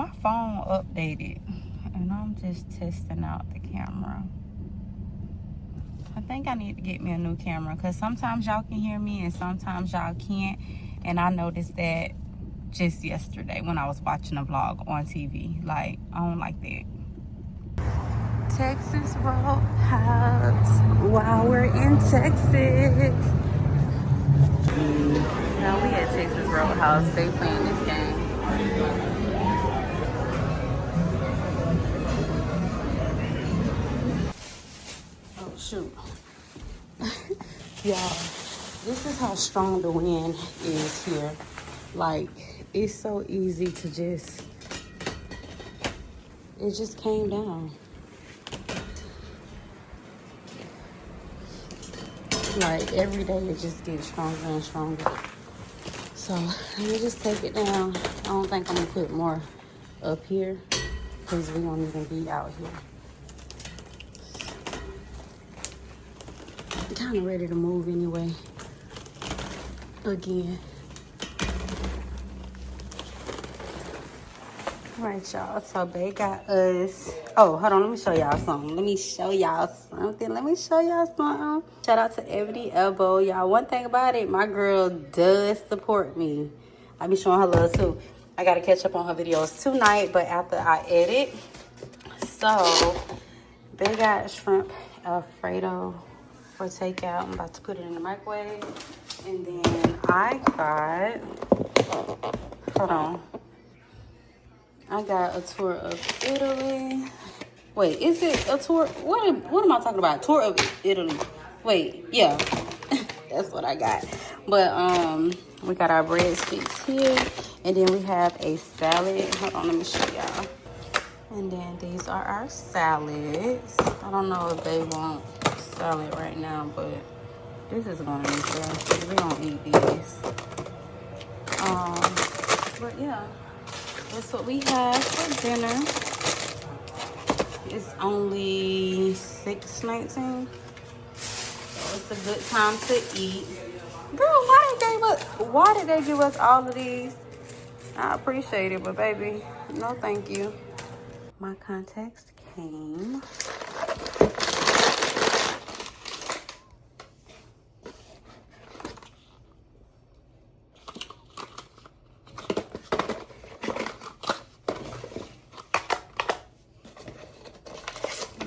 my phone updated, and I'm just testing out the camera. I think I need to get me a new camera, because sometimes y'all can hear me and sometimes y'all can't. And I noticed that just yesterday when I was watching a vlog on TV. Like, I don't like that. Texas Roadhouse while we're in Texas. Now we at Texas Roadhouse. They playing this game. Oh shoot. Y'all, this is how strong the wind is here. Like, it's so easy to just, it just came down. Like, every day it just gets stronger and stronger. So, let me just take it down. I don't think I'm gonna put more up here, because we don't even be out here. I'm kind of ready to move anyway. Again. All right, y'all. So they got us. Oh, hold on. Let me show y'all something. Shout out to Ebony Elbow. Y'all, one thing about it, my girl does support me. I be showing her love too. I got to catch up on her videos tonight, but after I edit. So they got shrimp Alfredo for takeout. I'm about to put it in the microwave. And then I got, hold on. I got a tour of Italy. Wait, is it a tour? What am I talking about? Tour of Italy. Wait, yeah. That's what I got. But we got our breadsticks here. And then we have a salad. Hold on, let me show y'all. And then these are our salads. I don't know if they want salad right now, but this is gonna be good. We don't eat these. But yeah. That's what we have for dinner. It's only $6.19. So it's a good time to eat. Girl, why did they give us all of these? I appreciate it, but baby, no thank you. My contacts came.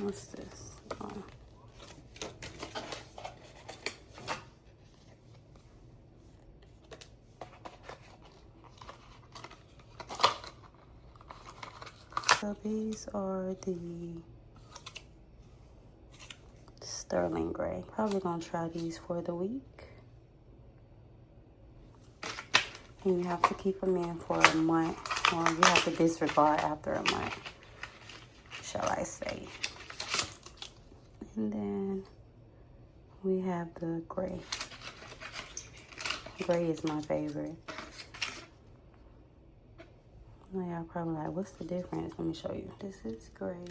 What's this? Oh. So these are the sterling gray. Probably gonna try these for the week. And you have to keep them in for a month, or you have to disregard after a month, shall I say. And then we have the gray. Gray is my favorite. Now y'all probably like, what's the difference? Let me show you. This is gray.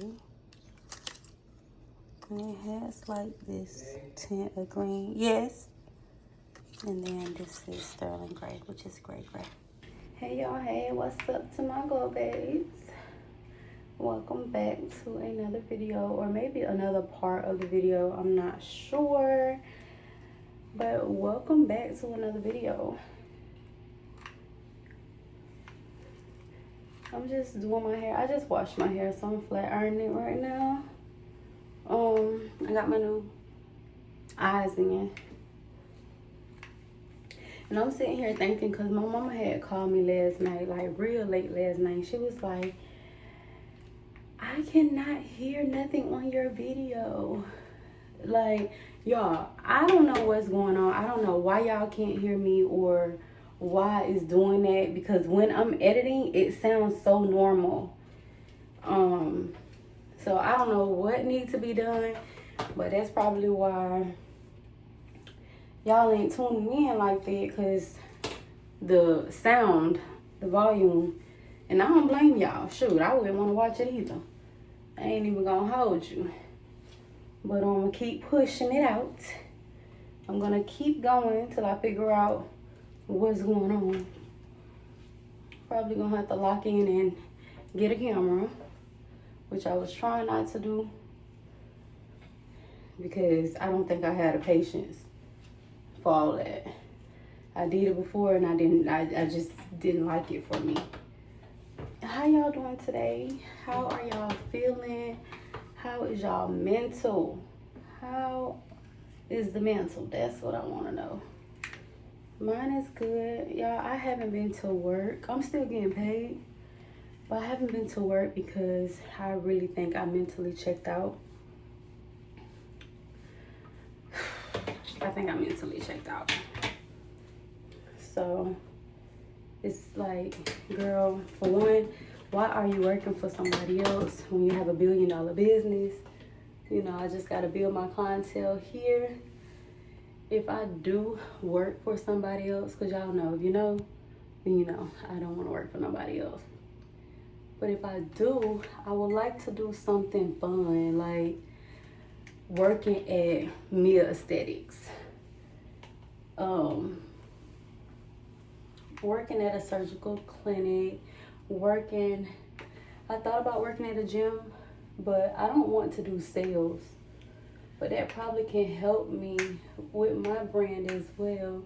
And it has like this tint of green. Yes. And then this is sterling gray, which is gray. Hey y'all, hey, what's up to my glow babes? Welcome back to another video, or maybe another part of the video, I'm not sure. But welcome back to another video. I'm just doing my hair. I just washed my hair, so I'm flat ironing it right now. I got my new eyes in. And I'm sitting here thinking, because my mama had called me last night, like real late last night. She was like, I cannot hear nothing on your video. Like, y'all, I don't know what's going on. I don't know why y'all can't hear me, or why it's doing that, because when I'm editing, it sounds so normal. So I don't know what needs to be done, but that's probably why y'all ain't tuning in like that, because the sound, the volume, and I don't blame y'all. Shoot, I wouldn't want to watch it either. I ain't even gonna hold you. But I'm gonna keep pushing it out. I'm gonna keep going till I figure out what's going on. Probably gonna have to lock in and get a camera, which I was trying not to do because I don't think I had the patience for all that. I did it before and I just didn't like it for me. How y'all doing today? How are y'all feeling? How is y'all mental? How is the mental? That's what I want to know. Mine is good. Y'all, I haven't been to work. I'm still getting paid, but I haven't been to work because I really think I mentally checked out. I think I mentally checked out. So it's like, girl, for one, why are you working for somebody else when you have $1 billion business? You know, I just got to build my clientele here. If I do work for somebody else, because y'all know, if you know, then you know, I don't want to work for nobody else. But if I do, I would like to do something fun, like working at Mia Aesthetics. Working at a surgical clinic, I thought about working at a gym, but I don't want to do sales. But that probably can help me with my brand as well.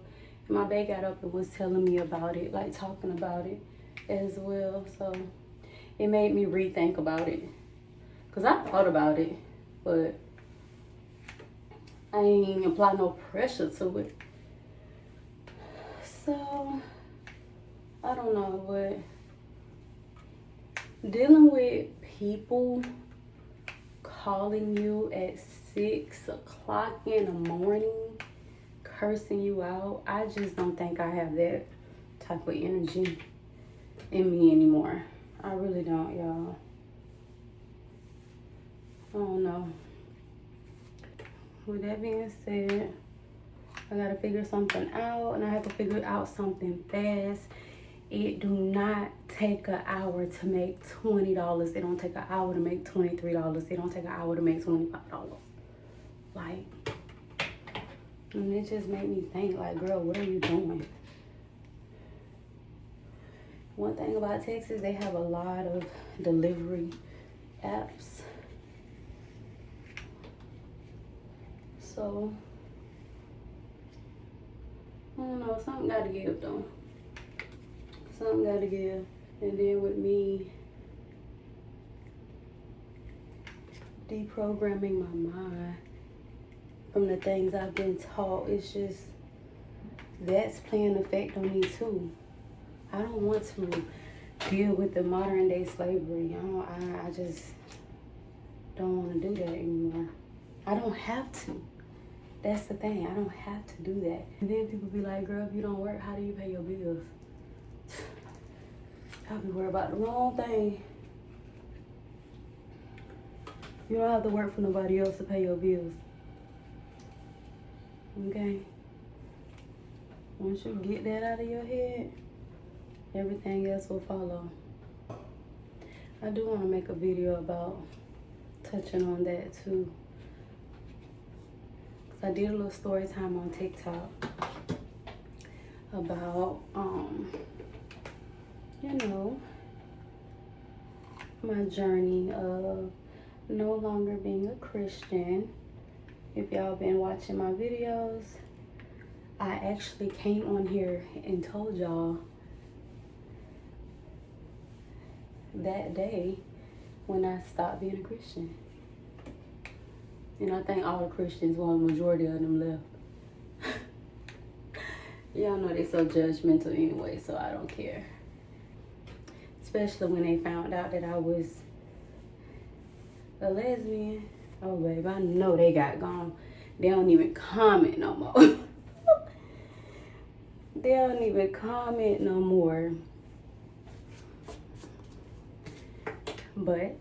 My bae got up and was telling me about it, like talking about it as well. So it made me rethink about it. Because I thought about it, but I ain't even apply no pressure to it. So I don't know, but dealing with people calling you at 6 o'clock in the morning, cursing you out, I just don't think I have that type of energy in me anymore. I really don't, y'all. I don't know. With that being said, I gotta figure something out, and I have to figure out something fast. It do not take an hour to make $20. It don't take an hour to make $23. It don't take an hour to make $25. Like, and it just made me think, like, girl, what are you doing? One thing about Texas, they have a lot of delivery apps. So, I don't know, something gotta give though. Something gotta give. And then with me deprogramming my mind from the things I've been taught, it's just, that's playing effect on me too. I don't want to deal with the modern day slavery. I just don't want to do that anymore. I don't have to. That's the thing. I don't have to do that. And then people be like, girl, if you don't work, how do you pay your bills? I'll be worried about the wrong thing. You don't have to work for nobody else to pay your bills. Okay? Once you get that out of your head, everything else will follow. I do want to make a video about touching on that too. I did a little story time on TikTok about, you know, my journey of no longer being a Christian. If y'all been watching my videos, I actually came on here and told y'all that day when I stopped being a Christian. And I think all the Christians, well, the majority of them left. Y'all know they're so judgmental anyway, so I don't care. Especially when they found out that I was a lesbian. Oh, babe, I know they got gone. They don't even comment no more. They don't even comment no more. But,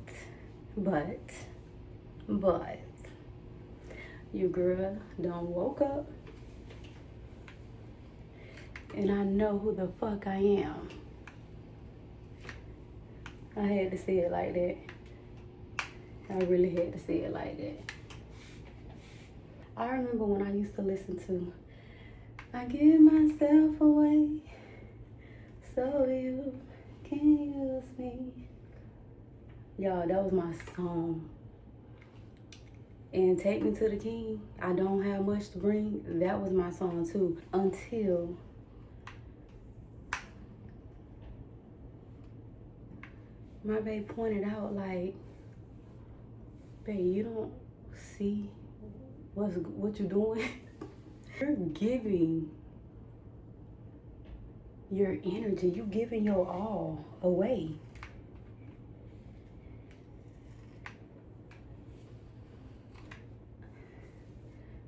your girl done woke up. And I know who the fuck I am. I had to say it like that. I really had to say it like that. I remember when I used to listen to, I give myself away so you can use me. Y'all, that was my song. And Take Me to the King, I Don't Have Much to Bring, that was my song too. Until my babe pointed out, like, babe, you don't see what you're doing? You're giving your energy, you giving your all away.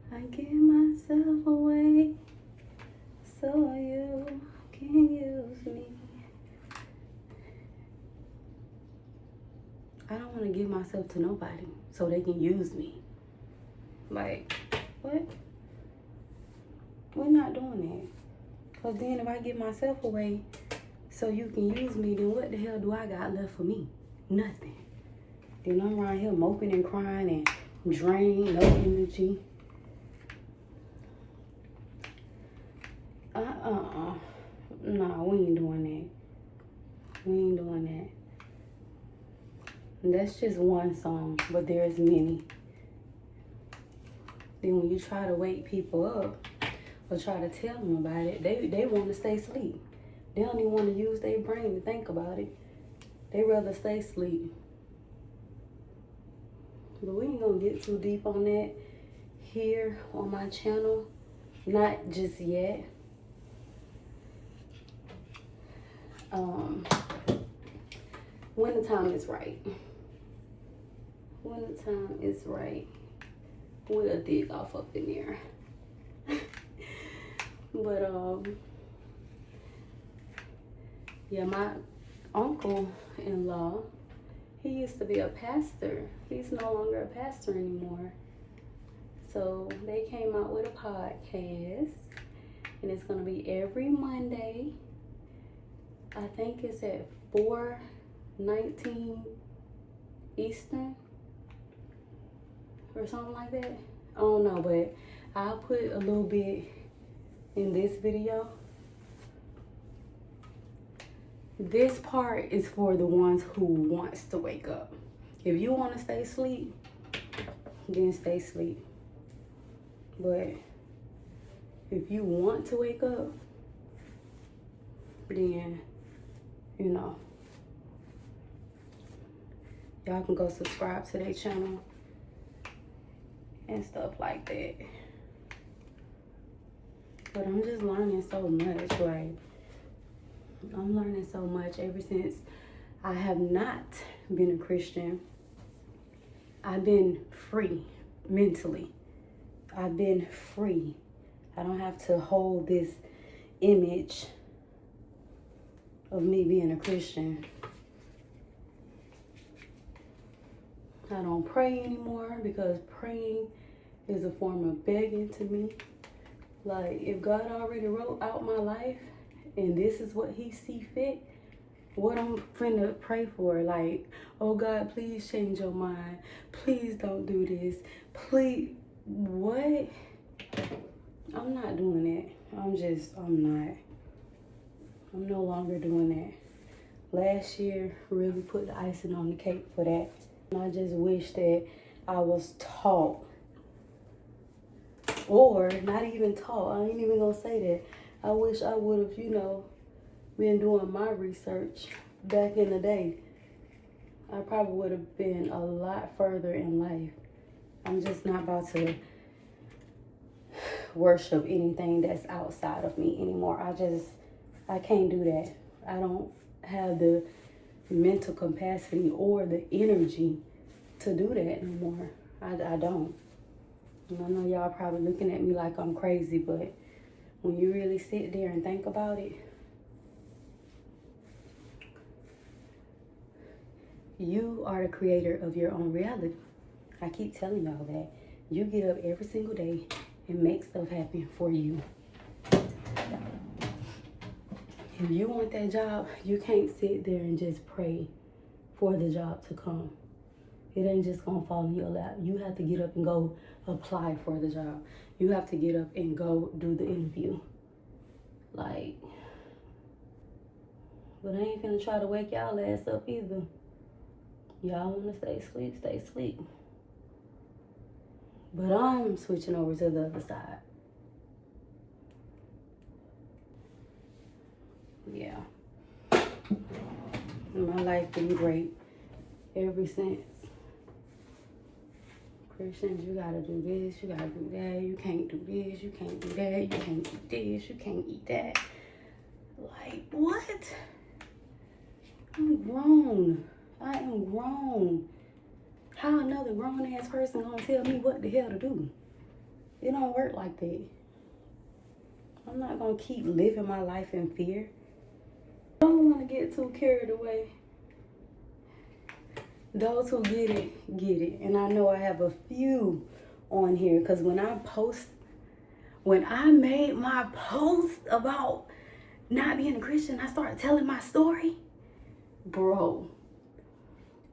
I give myself away so you can use me. I don't want to give myself to nobody so they can use me. Like, what? We're not doing that. Because then if I give myself away so you can use me, then what the hell do I got left for me? Nothing. Then I'm around here moping and crying and drained, no energy. Nah, we ain't doing that. We ain't doing that. And that's just one song, but there's many. Then when you try to wake people up or try to tell them about it, they want to stay asleep. They don't even want to use their brain to think about it. They rather stay asleep. But we ain't gonna get too deep on that here on my channel. Not just yet. When the time is right. When the time is right, we'll dig off up in there. But yeah, my uncle-in-law, he used to be a pastor. He's no longer a pastor anymore. So they came out with a podcast, and it's gonna be every Monday. I think it's at 4:19 Eastern or something like that. I don't know, but I'll put a little bit in this video. This part is for the ones who wants to wake up. If you want to stay asleep, then stay asleep. But if you want to wake up, then, you know, y'all can go subscribe to their channel and stuff like that. But I'm just learning so much. Like, I'm learning so much ever since I have not been a Christian. I've been free mentally. I've been free. I don't have to hold this image of me being a Christian. I don't pray anymore because praying is a form of begging to me. Like, if God already wrote out my life and this is what he see fit, what I'm finna pray for? Like, oh God, please change your mind. Please don't do this. Please, what? I'm not doing that. I'm not. I'm no longer doing that. Last year really put the icing on the cake for that. And I just wish that I was taught, or not even taught. I ain't even gonna say that. I wish I would have, been doing my research back in the day. I probably would have been a lot further in life. I'm just not about to worship anything that's outside of me anymore. I can't do that. I don't have the mental capacity or the energy to do that anymore. I don't. And I know y'all probably looking at me like I'm crazy, but when you really sit there and think about it, you are the creator of your own reality. I keep telling y'all that. You get up every single day and make stuff happen for you. If you want that job, you can't sit there and just pray for the job to come. It ain't just gonna fall in your lap. You have to get up and go apply for the job. You have to get up and go do the interview. Like, but I ain't finna try to wake y'all ass up either. Y'all want to stay asleep, stay asleep. But I'm switching over to the other side. Yeah. My life been great ever since. Christians, you gotta do this, you gotta do that, you can't do this, you can't do that, you can't eat this, you can't eat that. Like, what? I'm grown. I am grown. How another grown-ass person gonna tell me what the hell to do? It don't work like that. I'm not gonna keep living my life in fear. I don't want to get too carried away. Those who get it, get it. And I know I have a few on here, because when I made my post about not being a Christian, I started telling my story. Bro,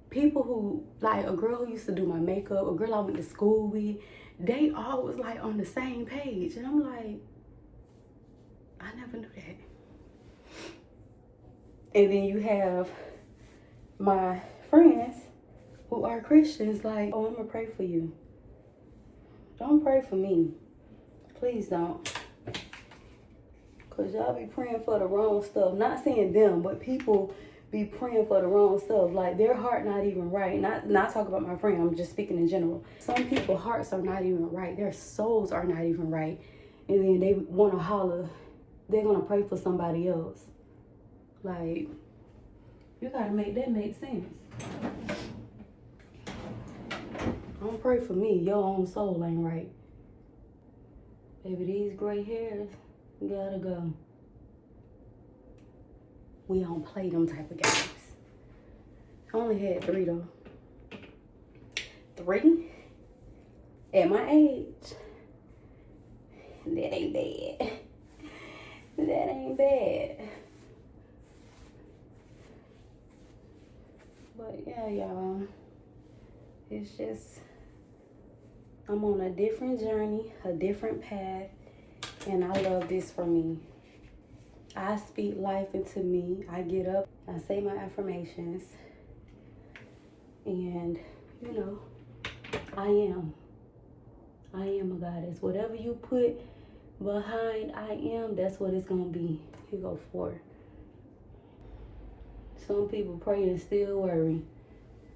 people who, like a girl who used to do my makeup, a girl I went to school with, they all was like on the same page. And I'm like, I never knew that. And then you have my friends who are Christians like, oh, I'm gonna pray for you. Don't pray for me. Please don't. Because y'all be praying for the wrong stuff. Not saying them, but people be praying for the wrong stuff. Like their heart not even right. Not talking about my friend, I'm just speaking in general. Some people's hearts are not even right. Their souls are not even right. And then they want to holler, they're going to pray for somebody else. Like, you got to make that make sense. Don't pray for me. Your own soul ain't right. Baby, these gray hairs gotta go. We don't play them type of games. I only had 3 though. 3? At my age. That ain't bad. That ain't bad. But yeah, y'all. It's just, I'm on a different journey, a different path, and I love this for me. I speak life into me. I get up, I say my affirmations, and you know, I am a goddess. Whatever you put behind I am, that's what it's gonna be. You go for it. Some people pray and still worry.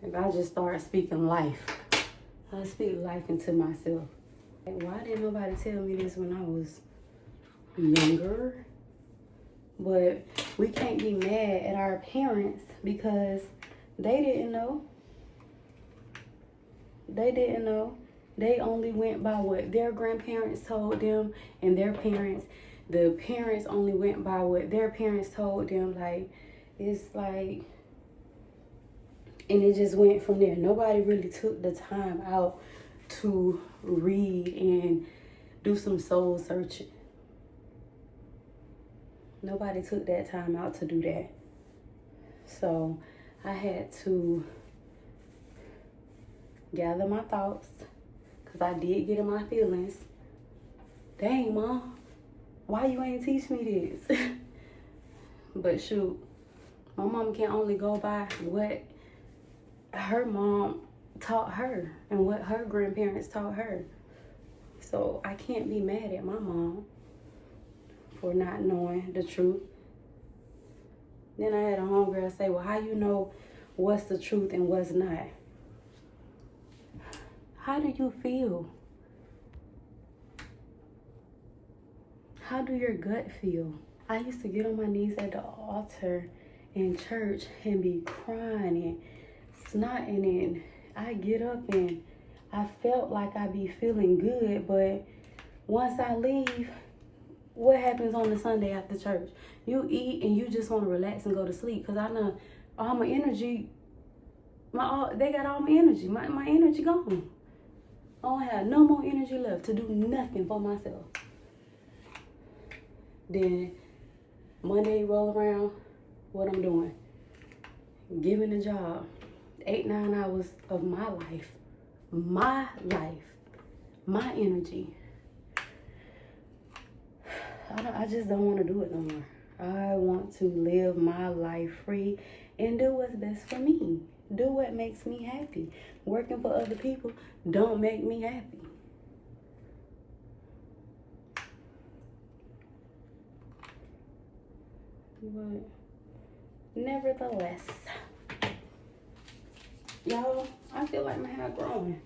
Like, I just start speaking life. I speak life into myself. Like, why didn't nobody tell me this when I was younger? But we can't be mad at our parents because they didn't know. They didn't know. They only went by what their grandparents told them, and their parents, the parents only went by what their parents told them. Like, it's like, and it just went from there. Nobody really took the time out to read and do some soul searching. Nobody took that time out to do that. So I had to gather my thoughts, because I did get in my feelings. Dang, Mom, why you ain't teach me this? But shoot, my mom can only go by what her mom taught her and what her grandparents taught her. So I can't be mad at my mom for not knowing the truth. Then I had a homegirl say, well, how you know what's the truth and what's not? How do you feel? How do your gut feel? I used to get on my knees at the altar in church and be crying and snotting, and I get up and I felt like I be feeling good, but once I leave, what happens on the Sunday after church? You eat and you just want to relax and go to sleep, because I know all my energy, they got all my energy. My energy gone. I don't have no more energy left to do nothing for myself. Then Monday roll around, what I'm doing? Giving a job. 8-9 hours of my life, my energy. I just don't want to do it no more. I want to live my life free and do what's best for me. Do what makes me happy. Working for other people don't make me happy. But nevertheless, y'all, I feel like my hair growing.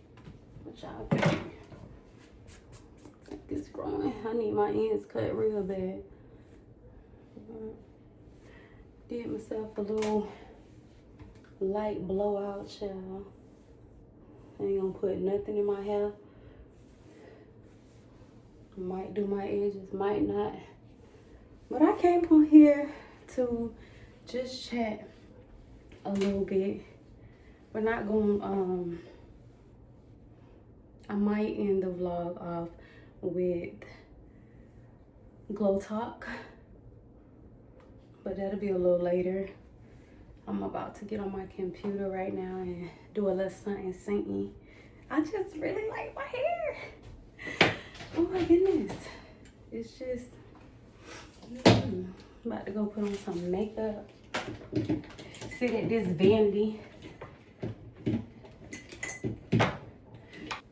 What y'all think? It's growing. I need my ends cut real bad. Did myself a little light blowout, child. Ain't gonna put nothing in my hair. Might do my edges, might not. But I came on here to just chat a little bit. We're not going, I might end the vlog off with glow talk, but that'll be a little later. I'm about to get on my computer right now and do a little something. I just really like my hair. Oh my goodness. It's just, I'm about to go put on some makeup. Sit at this Vandy.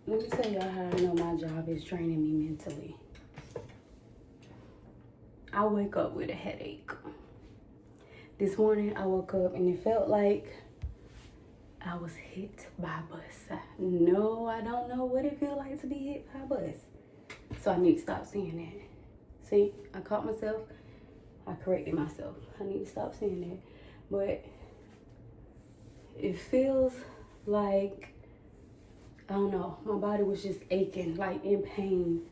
Let me tell y'all how I know my job is training me mentally. I wake up with a headache. This morning I woke up and it felt like I was hit by a bus. No, I don't know what it feels like to be hit by a bus. So I need to stop saying that. See, I caught myself. I corrected myself. I need to stop saying that. But it feels like, I don't know, my body was just aching, like in pain.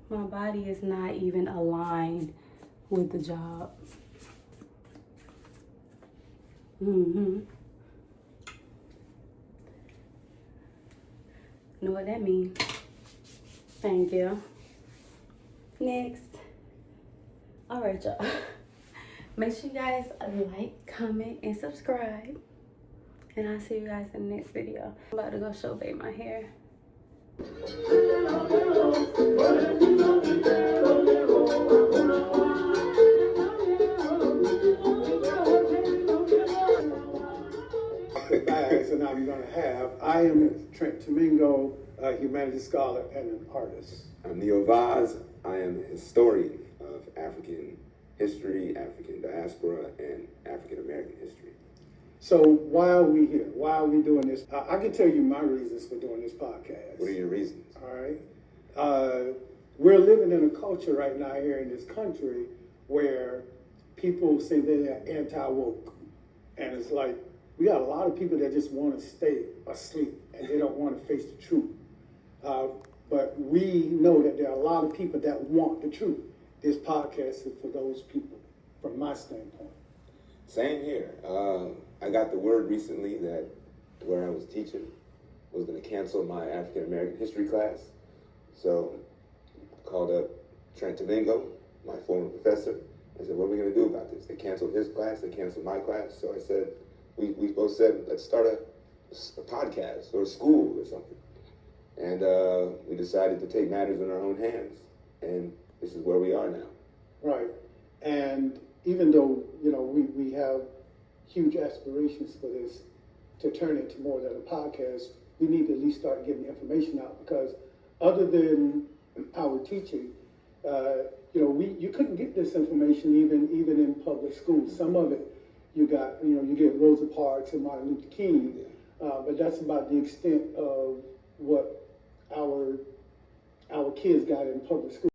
My body is not even aligned with the job. Know what that means? Thank you. Next. All right, y'all. Make sure you guys like, comment, and subscribe. And I'll see you guys in the next video. I'm about to go show babe my hair. And I'm going to have. I am Trent Domingo, a humanities scholar and an artist. I'm Neo Vaz. I am a historian of African history, African diaspora, and African American history. So why are we here? Why are we doing this? I can tell you my reasons for doing this podcast. What are your reasons? All right. We're living in a culture right now here in this country where people say they're anti-woke. And it's like, we got a lot of people that just want to stay asleep and they don't want to face the truth. But we know that there are a lot of people that want the truth. This podcast is for those people, from my standpoint. Same here. I got the word recently that where I was teaching was going to cancel my African American history class. So I called up Trent Domingo, my former professor. I said, what are we going to do about this? They canceled his class, they canceled my class. So I said, we both said, let's start a podcast or a school or something. And we decided to take matters in our own hands. And this is where we are now. Right. And even though, we have huge aspirations for this to turn into more than a podcast, we need to at least start getting information out, because other than our teaching, you couldn't get this information even in public schools. Some of it you get Rosa Parks and Martin Luther King, but that's about the extent of what our kids got in public school.